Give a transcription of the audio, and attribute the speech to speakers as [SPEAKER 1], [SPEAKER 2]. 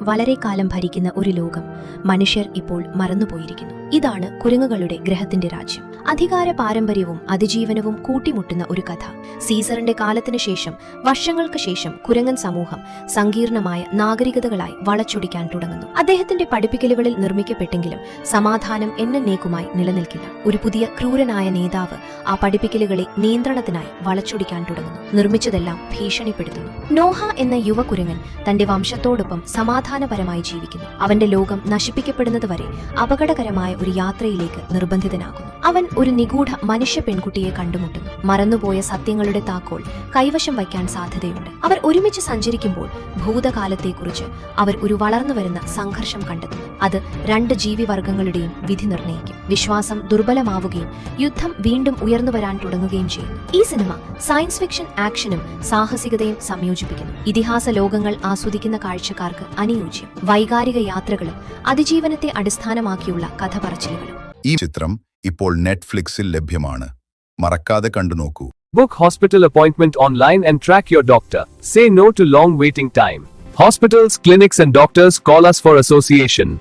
[SPEAKER 1] വളരെ കാലം ഭരിക്കുന്ന ഒരു ലോകം മനുഷ്യർ ഇപ്പോൾ മറന്നുപോയിരിക്കുന്നു. ഇതാണ് കുരങ്ങുകളുടെ ഗ്രഹത്തിന്റെ രാജ്യം. അധികാര പാരമ്പര്യവും അതിജീവനവും കൂട്ടിമുട്ടുന്ന ഒരു കഥ. സീസറിന്റെ കാലത്തിനു ശേഷം, വർഷങ്ങൾക്ക് ശേഷം കുരങ്ങൻ സമൂഹം സങ്കീർണമായ നാഗരികതകളായി വളച്ചൊടിക്കാൻ തുടങ്ങുന്നു. അദ്ദേഹത്തിന്റെ പഠിപ്പിക്കലുകളിൽ നിർമ്മിക്കപ്പെട്ടെങ്കിലും സമാധാനം എന്നേക്കുമായി നിലനിൽക്കില്ല. ഒരു പുതിയ ക്രൂരനായ നേതാവ് ആ പഠിപ്പിക്കലുകളെ നിയന്ത്രണത്തിനായി വളച്ചൊടിക്കാൻ തുടങ്ങുന്നു. നിർമ്മിച്ചതെല്ലാം ഭീഷണിപ്പെടുത്തുന്നു. നോഹ എന്ന യുവകുരങ്ങൻ തന്റെ വംശത്തോടൊപ്പം സമാധാനപരമായി ജീവിക്കുന്നു. അവന്റെ ലോകം നശിപ്പിക്കപ്പെടുന്നതുവരെ അപകടകരമായ ഒരു യാത്രയിലേക്ക് നിർബന്ധിതനാകുന്നു. അവൻ ഒരു നിഗൂഢ മനുഷ്യ പെൺകുട്ടിയെ കണ്ടുമുട്ടുന്നു. മറന്നുപോയ സത്യങ്ങളുടെ താക്കോൽ കൈവശം വയ്ക്കാൻ സാധ്യതയുണ്ട്. അവർ ഒരുമിച്ച് സഞ്ചരിക്കുമ്പോൾ ഭൂതകാലത്തെക്കുറിച്ച് അവർ ഒരു വളർന്നുവരുന്ന സംഘർഷം കണ്ടെത്തുന്നു. അത് രണ്ട് ജീവിവർഗങ്ങളുടെയും വിധി നിർണ്ണയിക്കും. വിശ്വാസം ദുർബലമാവുകയും യുദ്ധം വീണ്ടും ഉയർന്നു വരാൻ തുടങ്ങുകയും ചെയ്യുന്നു. ഈ സിനിമ സയൻസ് ഫിക്ഷൻ ആക്ഷനും സാഹസികതയും സംയോജിപ്പിക്കുന്നു. ഇതിഹാസ ലോകങ്ങൾ ആസ്വദിക്കുന്ന കാഴ്ചക്കാർക്ക് അനുയോജ്യം. വൈകാരിക യാത്രകളും അതിജീവനത്തെ അടിസ്ഥാനമാക്കിയുള്ള കഥ പറച്ചിലുകളും.
[SPEAKER 2] ഈ ചിത്രം ഇപ്പോൾ നെറ്റ്ഫ്ലിക്സിൽ ലഭ്യമാണ്. മറക്കാതെ കണ്ടുനോക്കൂ.
[SPEAKER 3] Book hospital appointment online and track your doctor. Say no to long waiting time. Hospitals, clinics and doctors call us for association.